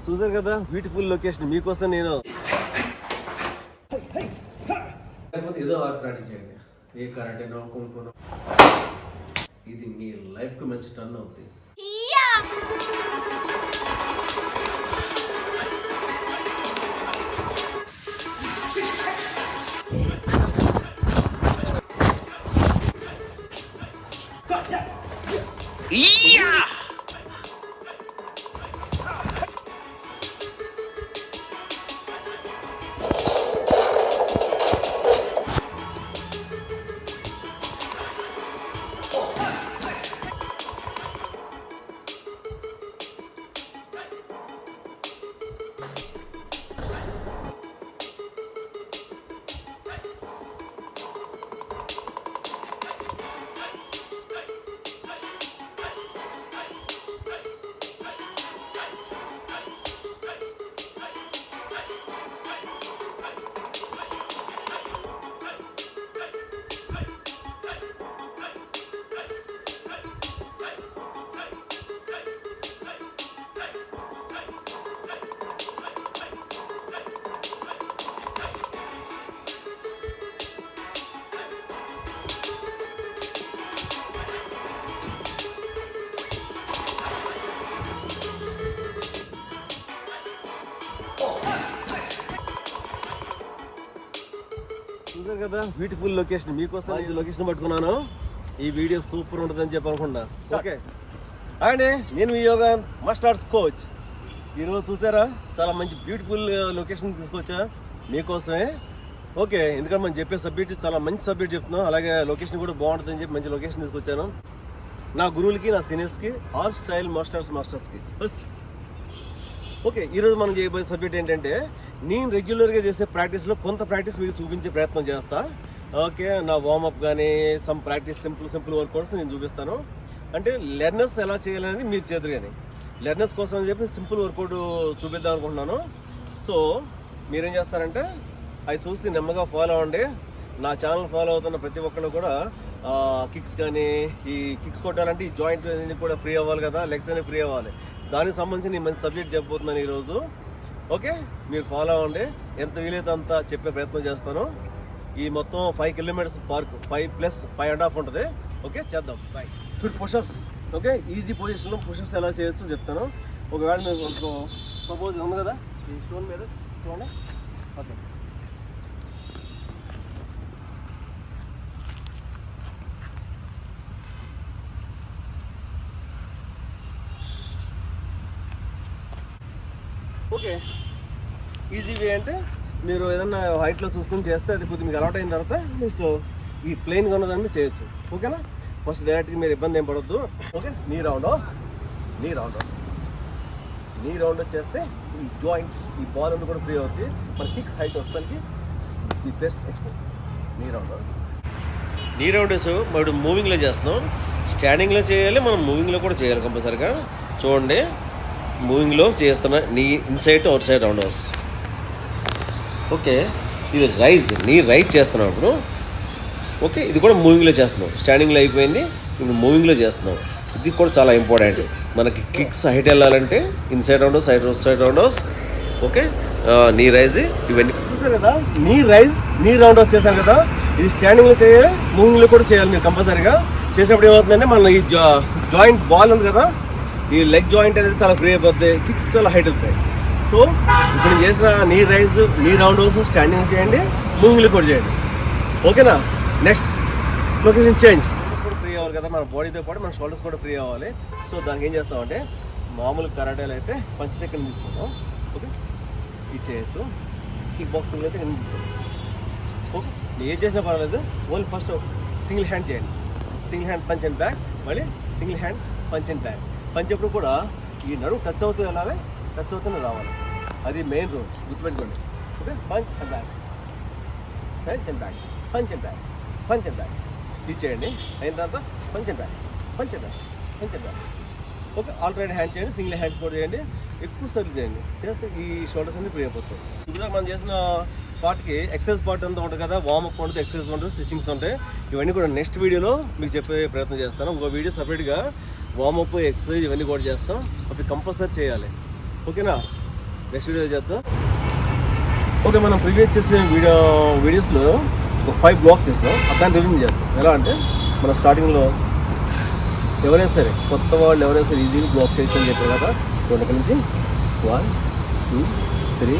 చూసారు కదా beautiful location మీకోసం నేను ఏదో ఆర్ట్ ప్రాక్టీస్ చేయండి. ఏ కరెంట్ అయినా కొనుక్కున్నా ఇది మీ లైఫ్ కు మంచి టర్న్ అవుతుంది. చూసారు కదా బ్యూటిఫుల్ లొకేషన్ మీకోసం ఈ లొకేషన్ పట్టుకున్నాను. ఈ వీడియో సూపర్ ఉంటుందని చెప్పి అనుకుంటా. ఓకే అండి, నేను మీ యోగా మార్షల్ ఆర్ట్స్ కోచ్. ఈరోజు చూసారా చాలా మంచి బ్యూటిఫుల్ లొకేషన్ తీసుకొచ్చా మీకోసమే. ఓకే, ఎందుకంటే మనం చెప్పే సబ్జెక్ట్ చాలా మంచి సబ్జెక్ట్ చెప్తున్నాం, అలాగే లొకేషన్ కూడా బాగుంటుందని చెప్పి మంచి లొకేషన్ తీసుకొచ్చాను. నా గురువులకి, నా సీనియర్స్కి, ఆల్ స్టైల్ మాస్టర్స్కి బస్. ఓకే, ఈరోజు మనం చేయబోయే సబ్జెక్ట్ ఏంటంటే నేను రెగ్యులర్గా చేసే ప్రాక్టీస్లో కొంత ప్రాక్టీస్ మీకు చూపించే ప్రయత్నం చేస్తా. ఓకే, నా వార్మప్ కానీ సమ్ ప్రాక్టీస్ సింపుల్ వర్కౌట్స్ నేను చూపిస్తాను. అంటే లెర్నర్స్ ఎలా చేయాలనేది మీరు చేద్దరు, కానీ లెర్నర్స్ కోసం అని చెప్పి సింపుల్ వర్కౌట్ చూపిద్దాం అనుకుంటున్నాను. సో మీరేం చేస్తారంటే అవి చూసి నెమ్మదిగా ఫాలో అవ్వండి. నా ఛానల్ ఫాలో అవుతున్న ప్రతి ఒక్కళ్ళు కూడా కిక్స్ కానీ, ఈ కిక్స్ కొట్టాలంటే ఈ జాయింట్ కూడా ఫ్రీ అవ్వాలి కదా, లెగ్స్ అనేవి ఫ్రీ అవ్వాలి. దానికి సంబంధించి నేను మంచి సబ్జెక్ట్ చెప్పబోతున్నాను ఈరోజు. ఓకే, మీరు ఫాలో అవ్వండి. ఎంత వీలైతే అంత చెప్పే ప్రయత్నం చేస్తాను. ఈ మొత్తం 5 కిలోమీటర్స్ పార్క్, 5 + 5.5 ఉంటుంది. ఓకే, చేద్దాం. బాయ్. ఇప్పుడు పుషప్స్. ఓకే, ఈజీ పొజిషన్లో పుషప్స్ ఎలా చేయొచ్చో చెప్తాను. ఒకవేళ మీకు సపోజ్ ఉంది కదా ఈ స్టోన్ మీద చూడండి. ఓకే, ఓకే ఈజీ వే అంటే మీరు ఏదన్నా హైట్లో చూసుకొని చేస్తే అది కొద్దిగా మీకు అలవాటు అయిన తర్వాత నెక్స్ట్ ఈ ప్లెయిన్గా ఉన్నదాన్ని చేయొచ్చు. ఓకేనా, ఫస్ట్ డైరెక్ట్గా మీరు ఇబ్బంది ఏం పడొద్దు. ఓకే, నీ రౌండ్ హౌస్ చేస్తే ఈ జాయింట్, ఈ బాల్ అంతా కూడా ఫ్రీ అవుతుంది. మన కిక్స్ హైట్ వస్తానికి ది బెస్ట్ ఎక్సర్సైజ్ నీ రౌండ్ హౌస్. మనం మూవింగ్లో చేస్తున్నాం, స్టాండింగ్లో చేయాలి, మనం మూవింగ్లో కూడా చేయాలి కంపల్సరిగా. చూడండి, మూవింగ్లో చేస్తున్నా నీ inside out side round house. Okay, ఇది నీ రైజ్ చేస్తున్నాం ఇప్పుడు. ఓకే, ఇది కూడా మూవింగ్లో చేస్తున్నాం. స్టాండింగ్లో అయిపోయింది, ఇప్పుడు మూవింగ్లో చేస్తున్నాం. ఇది కూడా చాలా ఇంపార్టెంట్. మనకి కిక్స్ హైట్ వెళ్ళాలంటే inside round house, side round house. Okay, నీ రైజ్ ఇవన్నీ చూసారు కదా. నీ రౌండ్ హౌస్ చేశారు కదా, ఇది స్టాండింగ్లో చేయాలి, మూవింగ్లో కూడా చేయాలి మీరు కంపల్సరీగా. చేసేప్పుడు ఏమవుతుందంటే మన ఈ జాయింట్ బాల్ ఉంది కదా, ఈ లెగ్ జాయింట్ అనేది చాలా ఫ్రీ అయిపోద్ది, కిక్స్ చాలా హైట్ వెళ్తాయి. సో ఇప్పుడు చేసిన నీ రైజ్, నీ రౌండ్ హౌస్ స్టాండింగ్ చేయండి, మూవింగ్లు కూడా చేయండి. ఓకేనా, నెక్స్ట్ లొకేషన్ చేంజ్ కూడా ఫ్రీ అవ్వాలి కదా, మన బాడీతో పాటు మన షోల్డర్స్ కూడా ఫ్రీ అవ్వాలి. సో దానికి ఏం చేస్తామంటే మామూలు కరాటేలో అయితే పంచచక్రం తీసుకుంటాం. ఓకే, ఇది చేయొచ్చు. కిక్ బాక్సింగ్ అయితే నేను తీసుకుంటాం. ఓకే, మీరు ఏం చేసినా పర్వాలేదు, ఓన్లీ ఫస్ట్ సింగిల్ హ్యాండ్ చేయండి. Single hand punch and back, మళ్ళీ single hand punch and back. పంచేప్పుడు కూడా ఈ నడుము టచ్ అవుతూ వెళ్ళాలి, టచ్ అవుతూనే రావాలి. అది మెయిన్ రూల్, గుర్తుపెట్టుకోండి. Okay, punch and back, punch and back, punch and back, punch and back. ఇది చేయండి. అయిన తర్వాత punch and back, punch and back, punch and back. Okay, alternate hand చేయండి, సింగిల్ హ్యాండ్స్ కూడా చేయండి, ఎక్కువ సార్లు చేయండి. చేస్తే ఈ షోల్డర్స్ అన్ని ఫ్రీ అయిపోతాయి. ఇప్పుడు మనం చేసిన పార్ట్కి ఎక్సర్సైజ్ పార్ట్ అంతా ఉంటుంది కదా, వార్మప్ ఉంటుంది, ఎక్సర్సైజ్ ఉంటుంది, స్టిచ్చింగ్స్ ఉంటాయి. ఇవన్నీ కూడా నెక్స్ట్ వీడియోలో మీకు చెప్పే ప్రయత్నం చేస్తాను. ఇంకో వీడియో సపరేట్గా వార్మప్, ఎక్సర్సైజ్ ఇవన్నీ కూడా చేస్తాం. అవి కంపల్సరీ చేయాలి. ఓకేనా, నెక్స్ట్ వీడియో చేద్దాం. ఓకే, మనం ప్రీవియస్ చేసిన వీడియోస్లో ఒక 5 బ్లాక్స్ చేస్తాం. దాన్ని రివ్యూ చేద్దాం. ఎలా అంటే మన స్టార్టింగ్లో ఎవరైనా సరే కొత్త వాళ్ళు ఎవరైనా సరే ఈజీగా బ్లాక్ చేయొచ్చు అని చెప్పారు కదా. చూడండి ఇక్కడ నుంచి 1 2 3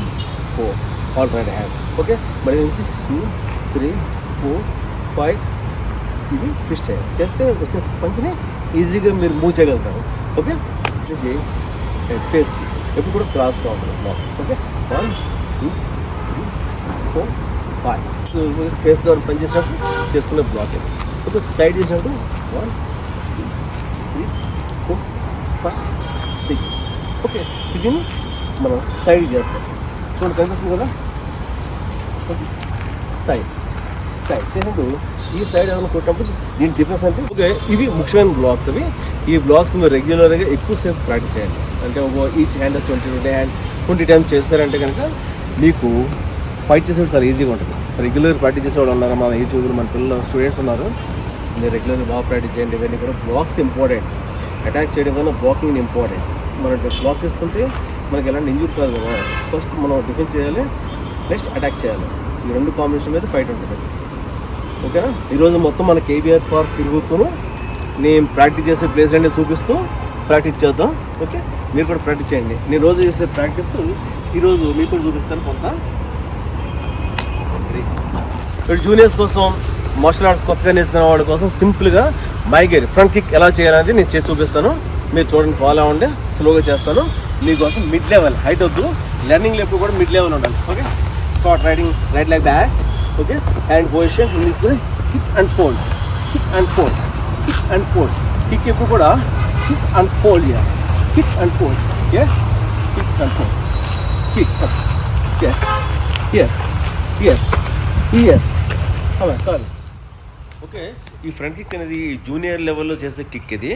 4 ఆల్ రైట్ హ్యాండ్స్. ఓకే, మరి నుంచి 2 3 4 5 ఇవి ట్విస్ట్ చేయాలి. చేస్తే వచ్చిన పంచిని ఈజీగా మీరు మూవ్ చేయగలుగుతారు. ఓకే, ఫేస్కి ఎప్పుడు కూడా క్రాస్గా ఉంటుంది బ్లాక్. ఓకే, 1 2 3 4 5. సో ఫేస్గా పని చేసినప్పుడు చేసుకునే బ్లాక్. ఓకే, సైడ్ చేసినప్పుడు 1 2 3 4 5 6. ఓకే, ఇది మనం సైడ్ చేస్తాం. చూడండి కనిపిస్తుంది కదా. ఓకే, సైడ్ చేసినప్పుడు ఈ సైడ్ ఏమైనా కొట్టినప్పుడు దీని డిఫరెన్స్ అంటే ఓకే, ఇవి ముఖ్యమైన బ్లాక్స్. ఈ బ్లాక్స్ మీరు రెగ్యులర్గా ఎక్కువసేపు ప్రాక్టీస్ చేయండి. అంటే ఈచ్ హ్యాండ్ 20 టైమ్స్ చేస్తారంటే కనుక మీకు ఫైట్ చేసేది చాలా ఈజీగా ఉంటుంది. రెగ్యులర్ ప్రాక్టీస్ చేసేవాళ్ళు ఉన్నారు, మన యూట్యూబ్లో మన పిల్లలు స్టూడెంట్స్ ఉన్నారు. మీరు రెగ్యులర్గా బాగా ప్రాక్టీస్ చేయండి. ఇవన్నీ కూడా బ్లాక్స్ ఇంపార్టెంట్. అటాక్ చేయడం కన్నా బ్లాకింగ్ ఇంపార్టెంట్. మనం బ్లాక్ చేసుకుంటే మనకి ఎలాంటి ఇంజూరీ కాదు కదా. ఫస్ట్ మనం డిఫెన్స్ చేయాలి, నెక్స్ట్ అటాక్ చేయాలి. ఈ 2 కాంబినేషన్ మీద ఫైట్ ఉంటుంది. ఓకేనా. ఈరోజు మొత్తం మన కేబీఆర్ పార్క్ తిరుగుతూ నేను ప్రాక్టీస్ చేసే ప్లేస్ అన్నీ చూపిస్తూ ప్రాక్టీస్ చేద్దాం. ఓకే, మీరు కూడా ప్రాక్టీస్ చేయండి. నేను రోజు చేసే ప్రాక్టీస్ ఈరోజు మీకు కూడా చూపిస్తాను కొంత. ఇప్పుడు జూనియర్స్ కోసం, మార్షల్ ఆర్ట్స్ కొత్తగా నేర్చుకునే వాళ్ళ కోసం సింపుల్గా మైగేర్ ఫ్రంట్ కిక్ ఎలా చేయాలనేది నేను చేసి చూపిస్తాను. మీరు చూడండి, ఫాలో అవ్వండి. స్లోగా చేస్తాను మీకోసం. మిడ్ లెవెల్, హైట్ వద్దు. లెర్నింగ్లో ఎప్పుడు కూడా మిడ్ లెవెల్ ఉండాలి. Okay, start riding right leg back. Okay, hand position తీసుకుని kick and fold, kick and fold, kick and fold. Kick ఎప్పుడు కూడా కిక్ అండ్ ఫోల్డ్ చేయాలి. Kick and fold, kick and fold, kick sorry. Okay, ఈ front kick అనేది junior లెవెల్లో చేసే kick. ఇది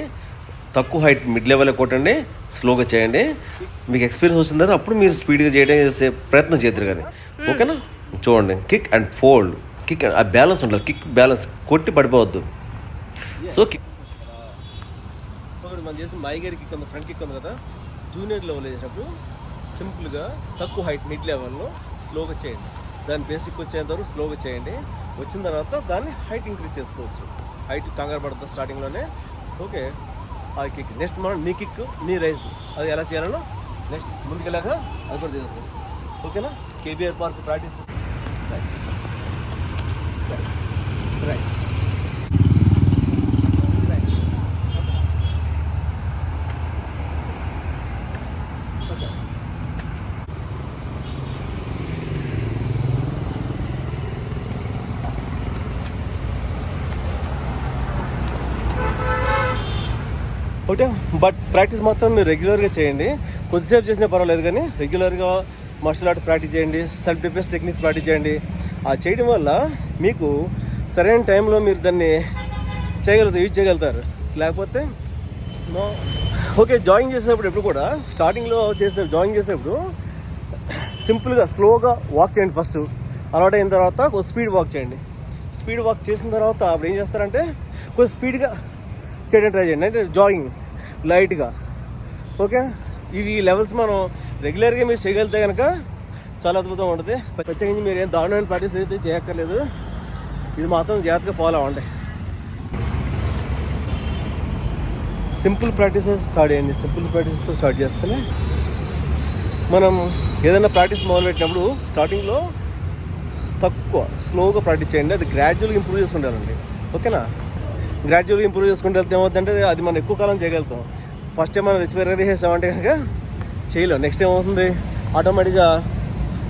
తక్కువ హైట్, మిడ్ లెవెల్లో కొట్టండి, స్లోగా చేయండి. మీకు ఎక్స్పీరియన్స్ వచ్చిన తర్వాత అప్పుడు మీరు స్పీడ్గా చేయడం చేసే ప్రయత్నం చేద్దరు కానీ. ఓకేనా, చూడండి. కిక్ అండ్ ఫోల్డ్, కిక్ ఆ బ్యాలెన్స్ ఉండాలి. కిక్ బ్యాలెన్స్ కొట్టి పడిపోవద్దు. సో కిక్ మనం చేసి మైగేర్ కిక్ ఉంది, ఫ్రంట్ కిక్ ఉంది కదా. జూనియర్ లెవెల్ చేసినప్పుడు సింపుల్గా తక్కువ హైట్, మిడ్ లెవెల్లో స్లోగా చేయండి. దాని బేసిక్ వచ్చేంత వరకు స్లోగా చేయండి. వచ్చిన తర్వాత దాన్ని హైట్ ఇంక్రీజ్ చేసుకోవచ్చు. హైట్ కంగారు పడుతుంది స్టార్టింగ్లోనే. ఓకే, ఆ కిక్ నెక్స్ట్ మనం నీ కిక్, నీ రైజ్ అది ఎలా చేయాలో నెక్స్ట్ ముందుకెళ్ళాక అది కూడా చేస్తాం. ఓకేనా. KBR park practice right. Okay, but practice మాత్రం మీరు రెగ్యులర్గా చేయండి. కొద్దిసేపు చేసినా పర్వాలేదు కానీ రెగ్యులర్గా మార్షల్ ఆర్ట్ ప్రాక్టీస్ చేయండి. సెల్ఫ్ డిఫెన్స్ టెక్నిక్స్ ప్రాక్టీస్ చేయండి. ఆ చేయడం వల్ల మీకు సరైన టైంలో మీరు దాన్ని యూజ్ చేయగలుగుతారు. లేకపోతే ఓకే, జాగింగ్ చేసేటప్పుడు ఎప్పుడు కూడా స్టార్టింగ్లో జాగింగ్ చేసేటప్పుడు సింపుల్గా స్లోగా వాక్ చేయండి. ఫస్ట్ అలవాటు అయిన తర్వాత కొంచెం స్పీడ్ వాక్ చేయండి. స్పీడ్ వాక్ చేసిన తర్వాత అప్పుడు ఏం చేస్తారంటే కొంచెం స్పీడ్గా చేయడం ట్రై చేయండి. అంటే జాగింగ్ లైట్గా. ఓకే, ఇవి లెవెల్స్ మనం రెగ్యులర్గా మీరు చేయగలిగితే కనుక చాలా అద్భుతంగా ఉంటుంది. ప్రత్యేకించి మీరు ఏం దారుణమైన ప్రాక్టీస్ అయితే చేయక్కర్లేదు. ఇది మాత్రం జాగ్రత్తగా ఫాలో అవ్వండి. సింపుల్ ప్రాక్టీసెస్ స్టార్ట్ చేయండి. సింపుల్ ప్రాక్టీస్తో స్టార్ట్ చేస్తేనే మనం ఏదైనా ప్రాక్టీస్ మొదలుపెట్టినప్పుడు స్టార్టింగ్లో తక్కువ స్లోగా ప్రాక్టీస్ చేయండి. అది గ్రాడ్యువల్గా ఇంప్రూవ్ చేసుకుంటారండి. ఓకేనా. గ్రాడ్యువల్గా ఇంప్రూవ్ చేసుకుంటే వెళ్తే ఏమవుతుందంటే అది మనం ఎక్కువ కాలం చేయగలుగుతాం. ఫస్ట్ టైం మనం రెగ్యులర్గా చేసామంటే కనుక చేయలేం. నెక్స్ట్ ఏమవుతుంది, ఆటోమేటిక్గా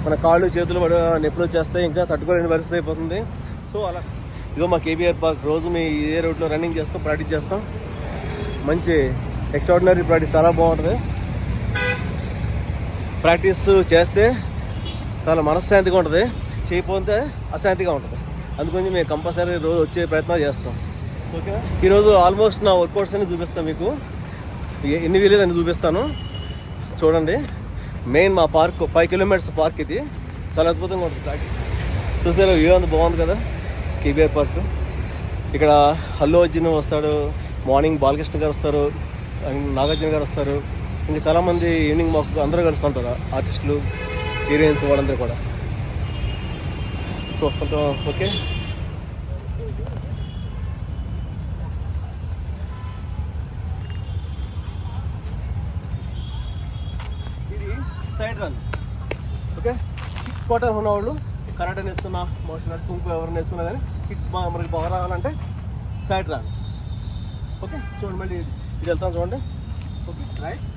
మన కాళ్ళు చేతులు నొప్పులు వచ్చేస్తాయి, ఇంకా తట్టుకోలేని పరిస్థితి అయిపోతుంది. సో అలా ఇగో మా కేబీఆర్ పార్క్ రోజు మీ ఇదే రూట్లో రన్నింగ్ చేస్తాం, ప్రాక్టీస్ చేస్తాం. మంచి ఎక్స్ట్రాడినరీ ప్రాక్టీస్, చాలా బాగుంటుంది. ప్రాక్టీస్ చేస్తే చాలా మనశ్శాంతిగా ఉంటుంది, చేయకపోతే అశాంతిగా ఉంటుంది. అందుకని మేము కంపల్సరీ రోజు వచ్చే ప్రయత్నం చేస్తాం. ఓకే, ఈరోజు ఆల్మోస్ట్ నా వర్కౌట్స్ అన్ని చూపిస్తాను మీకు. ఎన్ని వీలేదు అని చూపిస్తాను చూడండి. మెయిన్ మా పార్క్ 5 కిలోమీటర్స్ పార్క్. ఇది చాలా అద్భుతంగా ఉంటుంది ప్రాక్టీస్. చూసారు, వ్యూ అంత బాగుంది కదా కేబీఆర్ పార్క్. ఇక్కడ అల్లు అర్జున్ వస్తాడు, మార్నింగ్ బాలకృష్ణ గారు వస్తారు, నాగార్జున గారు వస్తారు, ఇంకా చాలామంది ఈవినింగ్ మాకు అందరూ కలుస్తుంటారు, ఆర్టిస్టులు, హీరోయిన్స్ వాళ్ళందరూ కూడా చూస్తుంటాం. ఓకే, ఇది side run. Okay, kicks quarter ఉన్నవాళ్ళు కరాటే నేర్చుకున్నా, మోషన్ ఆర్ట్స్, కుంకు ఎవరు నేర్చుకున్నా కానీ కిక్స్ మనకి బాగా రావాలంటే సైడ్ రన్. ఓకే, చూడండి మళ్ళీ ఇది వెళ్తాం చూడండి. Okay, right.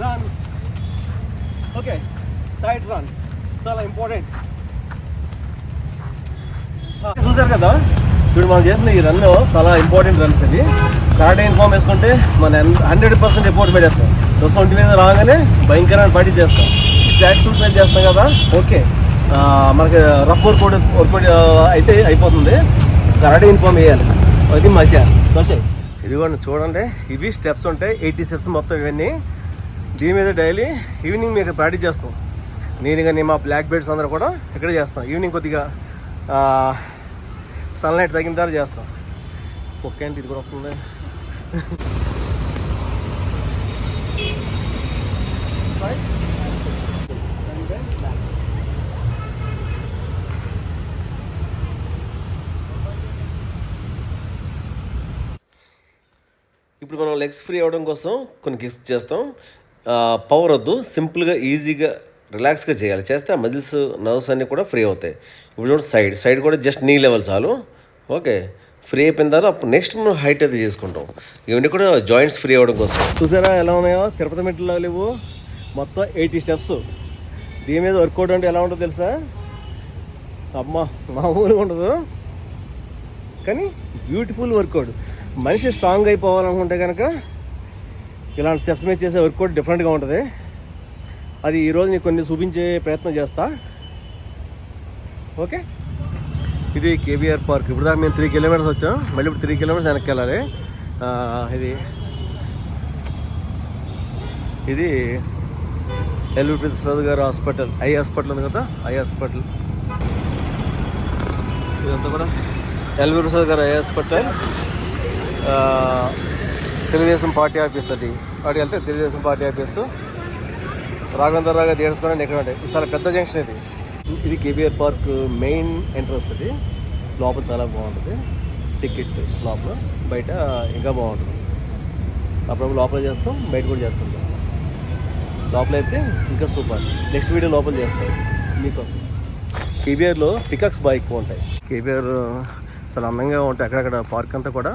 Run. Okay, side run చాలా ఇంపార్టెంట్. చూసారు కదా, ఇప్పుడు మనం చేసిన ఈ రన్ చాలా ఇంపార్టెంట్ రన్స్ ఇవి. కరాటే యూనిఫామ్ వేసుకుంటే మన 100% ఎఫోర్ట్ పెట్టేస్తాం. ఒంటి మీద రాగానే భయంకరమైన పార్టీ చేస్తాం. ట్రాక్ సూట్ మీద చేస్తాం కదా. ఓకే, మనకి రఫ్ వర్కౌట్ అయితే అయిపోతుంది. కరాటే యూనిఫామ్ వేయాలి, అది మజా. ఇదిగోండి చూడండి, ఇవి స్టెప్స్ ఉంటాయి, 80 స్టెప్స్ మొత్తం. ఇవన్నీ దీని మీద డైలీ ఈవినింగ్ మీకు ప్రాక్టీస్ చేస్తాం. నేను కానీ మా బ్లాక్ బెల్ట్స్ అందరూ కూడా ఇక్కడే చేస్తాం. ఈవినింగ్ కొద్దిగా సన్లైట్ తగిన తర్వాత చేస్తాం. ఓకే అంటే ఇది కూడా వస్తుంది. ఇప్పుడు మనం లెగ్స్ ఫ్రీ అవ్వడం కోసం కొన్ని కిక్స్ చేస్తాం. పవర్ వద్దు, సింపుల్గా ఈజీగా రిలాక్స్గా చేయాలి. చేస్తే ఆ మజిల్స్, నర్వ్స్ అన్నీ కూడా ఫ్రీ అవుతాయి. ఇప్పుడు చూడండి, సైడ్ కూడా జస్ట్ నీ లెవెల్ చాలు. ఓకే, ఫ్రీ అయిపోయిన తర్వాత అప్పుడు నెక్స్ట్ మనం హైట్ అయితే చేసుకుంటాం. ఇవన్నీ కూడా జాయింట్స్ ఫ్రీ అవ్వడం కోసం. చూసారా ఎలా ఉన్నాయో, తిరుపతి మెట్లు లేవు, మొత్తం 80 స్టెప్స్. దీని మీద వర్కౌట్ అంటే ఎలా ఉంటుందో తెలుసా? అమ్మ మామూలుగా ఉండదు, కానీ బ్యూటిఫుల్ వర్కౌట్. మనిషి స్ట్రాంగ్ అయిపోవాలనుకుంటే కనుక ఇలాంటి స్టెప్స్ మీద చేసే వర్కౌట్ డిఫరెంట్గా ఉంటుంది. అది ఈరోజు నీకు కొన్ని చూపించే ప్రయత్నం చేస్తా. ఓకే, ఇది కేబీఆర్ పార్క్. ఇప్పుడు దాకా మేము 3 కిలోమీటర్స్ వచ్చాం, మళ్ళీ ఇప్పుడు 3 కిలోమీటర్స్ వెనక్కి వెళ్ళాలి. ఇది ఎల్వి ప్రసాద్ గారు హాస్పిటల్, ఐ హాస్పిటల్ ఉంది కదా, ఐ హాస్పిటల్. ఇదంతా కూడా ఎల్వి ప్రసాద్ గారు eye hospital. Telugu Desam party office, అది వాటికి వెళ్తే తెలుగుదేశం పార్టీ ఆఫీసు. రాఘవేంద్ర రావు థియేటర్స్ కూడా ఇక్కడ ఉంటాయి. ఇది చాలా పెద్ద జంక్షన్ ఇది. ఇది కేబీఆర్ పార్క్ మెయిన్ ఎంట్రన్స్. ఇది లోపల చాలా బాగుంటుంది. టికెట్ లోపల, బయట ఇంకా బాగుంటుంది. అప్పుడప్పుడు లోపల చేస్తాం, బయట కూడా చేస్తాం. లోపల అయితే ఇంకా సూపర్. నెక్స్ట్ వీడియో లోపల చేస్తాం మీకోసం. కేబీఆర్లో పికాక్స్ బాగా ఎక్కువ ఉంటాయి. కేబీఆర్ చాలా అందంగా ఉంటాయి. అక్కడక్కడ పార్క్ అంతా కూడా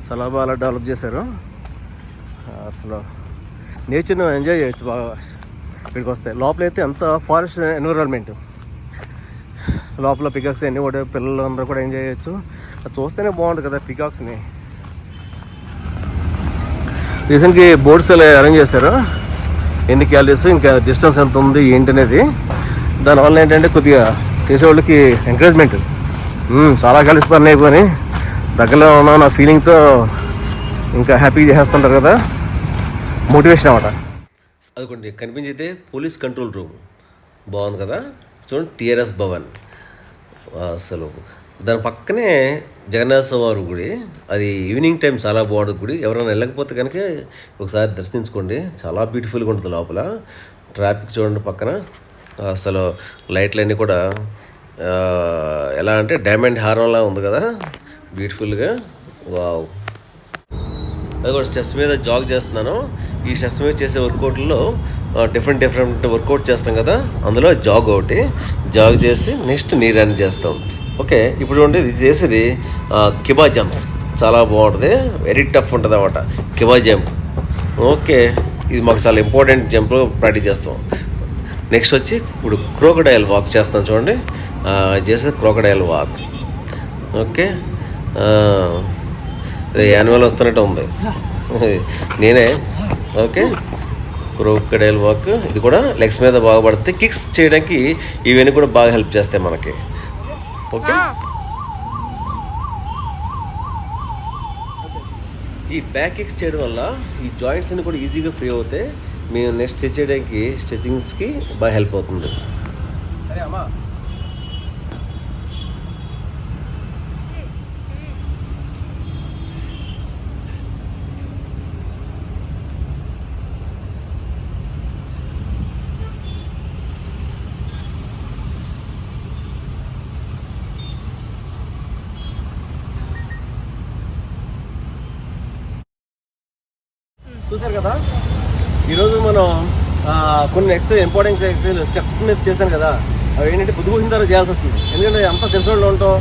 చాలా బాగా డెవలప్ చేశారు. అసలు నేచర్ను ఎంజాయ్ చేయొచ్చు బాగా ఇక్కడికి వస్తే. లోపలైతే అంత ఫారెస్ట్ ఎన్విరాన్మెంట్, లోపల పికాక్స్ అన్నీ కూడా పిల్లలందరూ కూడా ఎంజాయ్ చేయొచ్చు. అది చూస్తేనే బాగుంటుంది కదా పికాక్స్ని. రీసెంట్గా బోర్డ్స్ అరేంజ్ చేశారు, ఎన్ని క్యాలరీస్, ఇంకా డిస్టెన్స్ ఎంత ఉంది ఏంటి అనేది. దానివల్ల ఏంటంటే కొద్దిగా చేసేవాళ్ళకి ఎంకరేజ్మెంట్. చాలా కలిసి పని అయిపోయి దగ్గరలో ఉన్న నా ఫీలింగ్తో ఇంకా హ్యాపీగా చేసేస్తుంటారు కదా, మోటివేషన్ అన్నమాట. అదిగోండి కనిపించితే పోలీస్ కంట్రోల్ రూమ్ బాగుంది కదా. చూడండి, టీఆర్ఎస్ భవన్. అసలు దాని పక్కనే జగన్నాథ స్వామి గుడి. అది ఈవినింగ్ టైం చాలా బాగుంటుంది గుడి. ఎవరైనా వెళ్ళకపోతే కనుక ఒకసారి దర్శించుకోండి, చాలా బ్యూటిఫుల్గా ఉంటుంది లోపల. ట్రాఫిక్ చూడండి పక్కన. అసలు లైట్లు అన్నీ కూడా ఎలా అంటే డైమండ్ హారంలా ఉంది కదా, బ్యూటిఫుల్గా. వావ్. అది కూడా స్టెప్స్ మీద జాగ్ చేస్తున్నాను. ఈ స్టెప్స్ మీద చేసే వర్కౌట్లో డిఫరెంట్ వర్కౌట్ చేస్తాం కదా, అందులో జాగ్ ఒకటి. జాగ్ చేసి నెక్స్ట్ నీ రన్ చేస్తాం. ఓకే, ఇప్పుడు చూడండి, ఇది చేసేది కిబా జంప్స్. చాలా బాగుంటుంది, వెరీ టఫ్ ఉంటుంది అన్నమాట కిబా జంప్. ఓకే, ఇది మాకు చాలా ఇంపార్టెంట్ జంప్, ప్రాక్టీస్ చేస్తాం. నెక్స్ట్ వచ్చి ఇప్పుడు క్రోకడైల్ వాక్ చేస్తాం. చూడండి, చేసేది క్రోకడైల్ వాక్. ఓకే, అది యాన్యువల్ వస్తున్నట్టు ఉంది, నేనే. Okay, crocodile walk. ఇది కూడా లెగ్స్ మీద బాగా పడుతుంది. కిక్స్ చేయడానికి ఇవన్నీ కూడా బాగా హెల్ప్ చేస్తాయి మనకి. ఓకే, ఈ బ్యాక్ కిక్స్ చేయడం వల్ల ఈ జాయింట్స్ అన్ని కూడా ఈజీగా ఫ్రీ అవుతాయి. మేము నెక్స్ట్ స్టిచ్ చేయడానికి స్టిచ్చింగ్స్కి బాగా హెల్ప్ అవుతుంది. అరే అమ్మా, చూసారు కదా, ఈరోజు మనం కొన్ని ఇంపార్టెంట్ ఎక్సర్సైజ్ స్టెప్స్ మీద చేశాను కదా, అవి ఏంటంటే పొద్దు పోసిన తర్వాత చేయాల్సి వస్తుంది. ఎందుకంటే అంతా తెలిసిన వాళ్ళు ఉంటాం,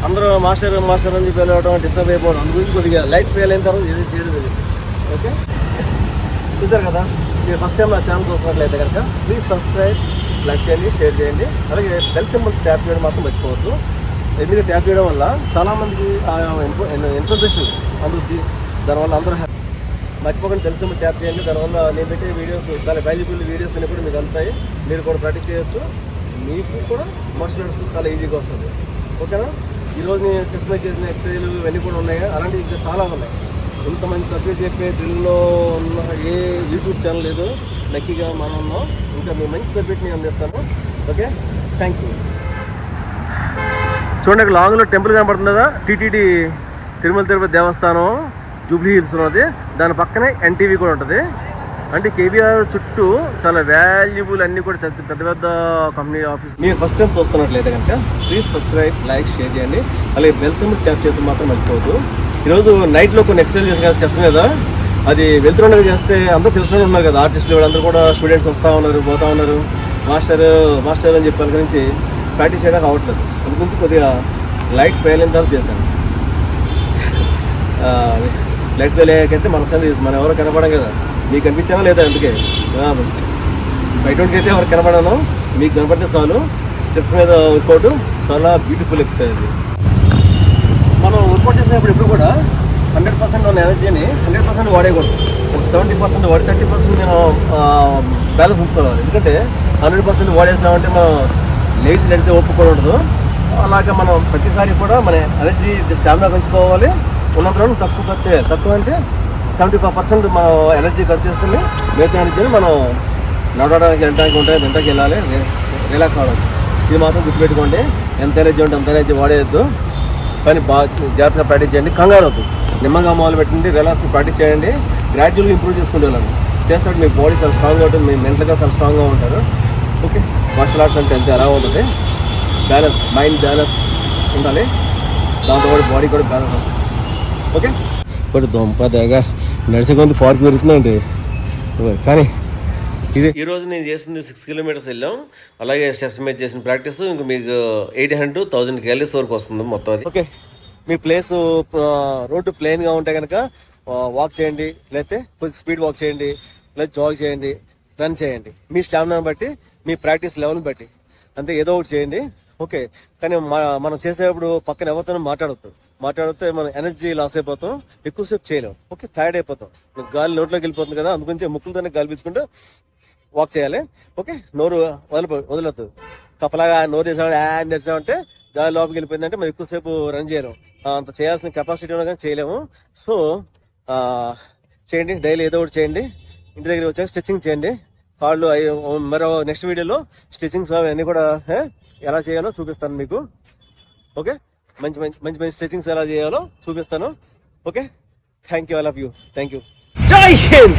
అందరూ మాస్టర్ అని చెప్పి వెళ్ళవడం, డిస్టర్బ్ అయిపోవడం, అందు గురించి కొద్దిగా లైట్ ఫెయిల్ అయిన తర్వాత ఏది చేయలేదు. ఓకే, చూసారు కదా, మీరు ఫస్ట్ టైం నా ఛానల్ చూస్తున్నట్లయితే కనుక ప్లీజ్ సబ్స్క్రైబ్, లైక్ చేయండి, షేర్ చేయండి. అలాగే బెల్ సింబల్ ట్యాప్ చేయడం మాత్రం మర్చిపోవద్దు. ఎందుకంటే ట్యాప్ చేయడం వల్ల చాలామందికి ఇన్ఫర్మేషన్ అందుతుంది. దానివల్ల అందరూ మర్చిపోకుండా తెలిసి ట్యాప్ చేయండి. దానివల్ల నేను పెట్టే వీడియోస్ చాలా వాల్యుబుల్ వీడియోస్ అన్ని కూడా మీకు అందుతాయి. మీరు కూడా ప్రాక్టీస్ చేయొచ్చు, మీకు కూడా మార్షల్ ఆర్ట్స్ చాలా ఈజీగా వస్తుంది. ఓకేనా, ఈరోజు నేను సబ్స్క్రైబ్ చేసిన ఎక్సర్సైజ్లు ఇవన్నీ కూడా ఉన్నాయి. అలాంటివి ఇంకా చాలా ఉన్నాయి. ఇంతమంది సబ్జెక్ట్ చెప్పే డ్రిల్లో ఉన్న ఏ యూట్యూబ్ ఛానల్ లేదు, లక్కీగా మనం ఉన్నాం. ఇంకా మేము మంచి సబ్జెక్ట్ నేను అందిస్తాను. Okay, thank you. చూడండి, లాంగ్లో టెంపుల్ కనబడుతుంది కదా, టీటీడీ తిరుమల తిరుపతి దేవస్థానం జూబ్లీ హిల్స్ ఉన్నది. దాని పక్కనే ఎన్టీవీ కూడా ఉంటుంది. అంటే కేబీఆర్ చుట్టూ చాలా వాల్యుబుల్ అన్నీ కూడా పెద్ద పెద్ద కంపెనీ ఆఫీస్. మీరు ఫస్ట్ టైం చూస్తున్నట్లయితే కనుక ప్లీజ్ సబ్స్క్రైబ్, లైక్, షేర్ చేయండి. అలాగే బెల్ సింబల్ ట్యాప్ చేయడం మాత్రం మర్చిపోవద్దు. ఈరోజు నైట్లో కొన్ని ఎక్సర్సైజ్ చేస్తాం కదా, అది వెళ్తుండగా చేస్తే అందరూ తెలుసుకుని ఉన్నారు కదా, ఆర్టిస్టులు వీళ్ళందరూ కూడా స్టూడెంట్స్ వస్తూ ఉన్నారు, పోతూ ఉన్నారు. మాస్టర్ అని చెప్పి గురించి ప్రాక్టీస్ చేయడానికి అవ్వట్లేదు. అందుగురించి కొద్దిగా లైట్ ఫెయిల్ అయిన తర్వాత చేశాను. లైట్ ఫెయిల్ అయ్యాకైతే మన సంగతి మనం ఎవరో కనపడం కదా, మీకు కనిపించానా లేదా? అందుకే బయటకి అయితే ఎవరు కనపడను, మీకు కనపడితే చాలు. స్టెప్స్ మీద వర్కౌట్ చాలా బ్యూటిఫుల్ ఎక్సర్సైజ్. మనం వర్కౌట్ చేసినప్పుడు ఎప్పుడు కూడా 100% ఉన్న ఎనర్జీని 100% వాడేయకూడదు. ఒక 70% వాడి 30% నేను బ్యాలెన్స్ ఉంచుకోవాలి. ఎందుకంటే 100% వాడేసామంటే మనం లేచి ఒప్పుకోకూడదు. అలాగే మనం ప్రతిసారి కూడా మన ఎనర్జీ స్టామినా పెంచుకోవాలి. ఉన్నంతలో తక్కువ ఖర్చు చేయాలి. తక్కువ అంటే 75% మనం ఎనర్జీ ఖర్చు చేసుకుని మిగతా ఎనర్జీని మనం నడవడానికి, వెళ్ళడానికి ఉంటాయి, వెంటకి వెళ్ళాలి, రిలాక్స్ అవ్వాలి. ఇది మాత్రం గుర్తుపెట్టుకోండి. ఎంత ఎనర్జీ ఉంటే అంత ఎనర్జీ వాడేయద్దు. కానీ బాగా జాగ్రత్తగా ప్రాక్టీస్ చేయండి. కంగారు వద్దు, నిమ్మగా మొదలు పెట్టండి, రిలాక్స్ ప్రాక్టీస్ చేయండి. గ్రాడ్యువల్గా ఇంప్రూవ్ చేసుకుంటూ వెళ్ళాలి. చేస్తే మీ బాడీ చాలా స్ట్రాంగ్గా ఉంటుంది, మీ మెంటల్గా చాలా స్ట్రాంగ్గా ఉంటారు. ఓకే, మార్షల్ ఆర్ట్స్ అంటే ఎంత ఎలా ఉంటుంది, బ్యాలెన్స్, మైండ్ బ్యాలెన్స్ ఉండాలి, దాంతో బాడీ కూడా బ్యాలెన్స్ వస్తుంది. ఓకే, ఇప్పుడు దొంపదేగా నడిచే కొంత పార్క్ పెరుగుతుందండి. కానీ ఇది ఈరోజు నేను చేసింది 6 కిలోమీటర్స్ వెళ్ళాం. అలాగే స్టెప్స్ మీద చేసిన ప్రాక్టీస్ ఇంకా మీకు 800 to 1000 క్యాలరీస్ వరకు వస్తుంది మొత్తం అది. ఓకే, మీ ప్లేస్ రోడ్డు ప్లెయిన్గా ఉంటే కనుక వాక్ చేయండి, లేకపోతే కొంచెం స్పీడ్ వాక్ చేయండి, లేదా జాగ్ చేయండి, రన్ చేయండి. మీ స్టామినాని బట్టి, మీ ప్రాక్టీస్ లెవెల్ని బట్టి, అంతే ఏదో ఒకటి చేయండి. ఓకే, కానీ మనం చేసేటప్పుడు పక్కన ఎవరితోనూ మాట్లాడితే మనం ఎనర్జీ లాస్ అయిపోతాం, ఎక్కువసేపు చేయలేం. ఓకే, టైర్డ్ అయిపోతాం, గాలి నోట్లోకి వెళ్ళిపోతుంది కదా, అందుగురించి ముక్కులతోనే గాలి పీల్చుకుంటూ వాక్ చేయాలి. ఓకే, నోరు వదలొద్దు. కప్పలాగా నోరు తెచ్చామంటే గాలి లోపలికి వెళ్ళిపోయిందంటే మనం ఎక్కువసేపు రన్ చేయలేం. అంత చేయాల్సిన కెపాసిటీ ఉన్నా కానీ చేయలేము. సో చేయండి, డైలీ ఏదో ఒకటి చేయండి. ఇంటి దగ్గర వచ్చాక స్ట్రెచ్చింగ్ చేయండి. కాళ్ళు మరో నెక్స్ట్ వీడియోలో స్ట్రెచ్చింగ్స్ అవన్నీ కూడా ఎలా చేయాలో చూపిస్తాను మీకు. ఓకే, మంచి స్ట్రెచింగ్స్ ఎలా చేయాలో చూపిస్తాను. Okay, thank you, I love you, thank you, జై హింద్.